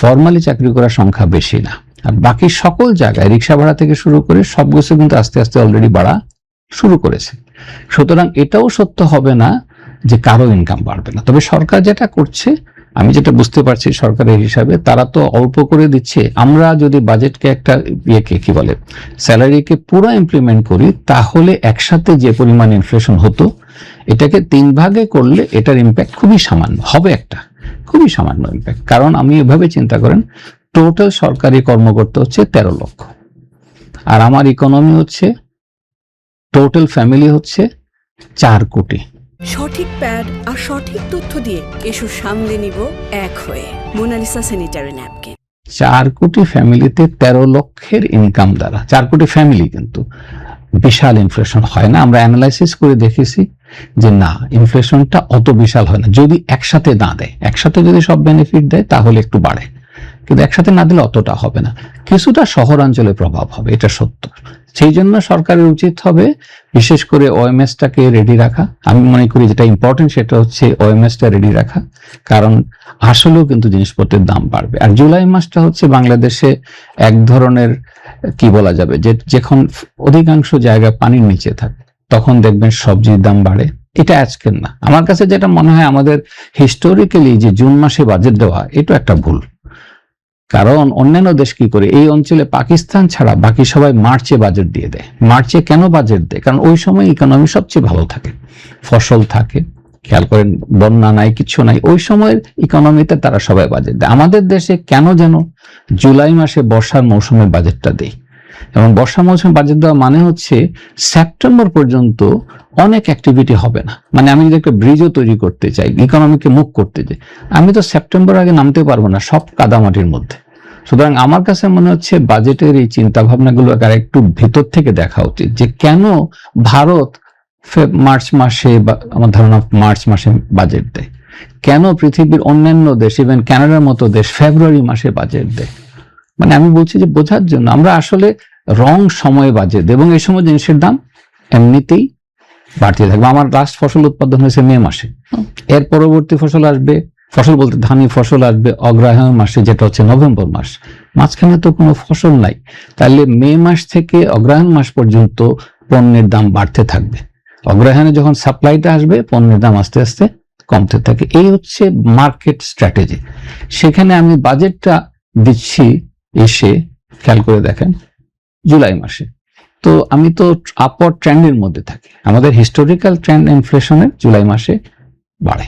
Formally চাকরি করার সংখ্যা বেশি না। আর বাকি সকল জায়গায় রিক্সা ভাড়া থেকে শুরু করে সব কিছু কিন্তু আস্তে আস্তে অলরেডি বাড়া শুরু করেছে। সুতরাং এটাও সত্য হবে না যে কারো ইনকাম বাড়বে না। তবে সরকার যেটা করছে, আমি যেটা বুঝতে পারছি সরকারের হিসাবে, তারা তো অল্প করে দিচ্ছে। আমরা যদি বাজেটকে একটা কি বলে স্যালারিকে পুরো ইমপ্লিমেন্ট করি, তাহলে একসাথে যে পরিমাণ ইনফ্লেশন হতো এটাকে 3 ভাগে করলে এটার ইম্প্যাক্ট খুবই সামান্য হবে, একটা খুবই সামান্য ইম্প্যাক্ট। কারণ আমি এভাবে চিন্তা করেন, টোটাল সরকারি কর্মকর্তা হচ্ছে 13 লক্ষ, আর আমার ইকোনমি হচ্ছে, টোটাল ফ্যামিলি হচ্ছে 4 কোটি। সঠিক প্যাড আর সঠিক তথ্য দিয়ে এসব সামলে নিব এক হয়ে। Mona Lisa sanitary napkin. 4 কোটি ফ্যামিলিতে 13 লক্ষের ইনকাম দ্বারা 4 কোটি ফ্যামিলি কিন্তু বিশাল ইনফ্লেশন হয় না। আমরা অ্যানালাইসিস করে দেখেছি যে না, ইনফ্লেশনটা অত বিশাল হয় না যদি একসাথে না দেয়। একসাথে যদি সব বেনিফিট দেয় তাহলে একটু বাড়ে, কিন্তু একসাথে না দিলে অতটা হবে না। কিছুটা শহরাঞ্চলে প্রভাব হবে, এটা সত্য। সেই জন্য সরকারের উচিত হবে বিশেষ করে ওএমএসটাকে রেডি রাখা। আমি মনে করি যেটা ইম্পর্টেন্ট সেটা হচ্ছে ওএমএসটা রেডি রাখা, কারণ আসলেও কিন্তু জিনিসপত্রের দাম বাড়বে। আর জুলাই মাসটা হচ্ছে বাংলাদেশে এক ধরনের কি বলা যাবে, যে যখন অধিকাংশ জায়গায় পানির নিচে থাকে তখন দেখবেন সবজির দাম বাড়ে। এটা আজকের না, আমার কাছে যেটা মনে হয় আমাদের হিস্টোরিক্যালি যে জুন মাসে বাজেট দেওয়া এটা একটা ভুল। কারণ অন্যান্য দেশ কি করে, এই অঞ্চলে পাকিস্তান ছাড়া বাকি সবাই মার্চে বাজেট দিয়ে দেয়। মার্চে কেন বাজেট দেয়? কারণ ওই সময় ইকোনমি সবচেয়ে ভালো থাকে, ফসল থাকে, খেয়াল করেন বন্যা নাই, কিছু নাই, ওই সময়ের ইকোনমিতে তারা সবাই বাজেট দেয়। আমাদের দেশে কেন যেন জুলাই মাসে বর্ষার মৌসুমে বাজেটটা দেয়, এবং বর্ষা মৌসুমে বাজেট দেওয়া মানে হচ্ছে সেপ্টেম্বর পর্যন্ত অনেক অ্যাক্টিভিটি হবে না। মানে আমি যদি একটা ব্রিজও তৈরি করতে চাই, ইকোনমিকে মুভ করতে চাই, আমি তো সেপ্টেম্বর আগে নামতে পারবো না, সব কাদামাটির মধ্যে। সুতরাং আমার কাছে মনে হচ্ছে বাজেটের এই চিন্তা ভাবনাগুলো আর একটু ভিতর থেকে দেখা উচিত, যে কেন ভারত মার্চ মাসে বা আমার ধারণা মার্চ মাসে বাজেট দেয়, কেন পৃথিবীর অন্যান্য দেশ ইভেন কানাডার মতো দেশ ফেব্রুয়ারি মাসে বাজেট দেয়। মানে আমি বলছি যে বোঝার জন্য আমরা আসলে রং সময়ে বাজেট দেয়, এবং এই সময় জিনিসের দাম এমনিতেই বাড়তে থাকবে। আমার লাস্ট ফসল উৎপাদন হয়েছে মে মাসে, এর পরবর্তী ফসল আসবে, ফসল বলতে ধানি ফসল আসবে অগ্রহায়ণ মাসে, যেটা হচ্ছে নভেম্বর মাস। মাঝখানে তো কোনো ফসল নাই, তাহলে মে মাস থেকে অগ্রহায়ণ মাস পর্যন্ত পণ্যের দাম বাড়তে থাকবে। অগ্রহায়ণে যখন সাপ্লাইটা আসবে পণ্যের দাম আস্তে আস্তে কমতে থাকে। এই হচ্ছে মার্কেট স্ট্র্যাটেজি। সেখানে আমি বাজেটটা দিচ্ছি এসে, খেয়াল করে দেখেন, জুলাই মাসে। তো আমি তো আপওয়ার্ড ট্রেন্ডের মধ্যে থাকি, আমাদের হিস্টোরিক্যাল ট্রেন্ড ইনফ্লেশনের জুলাই মাসে বাড়ে।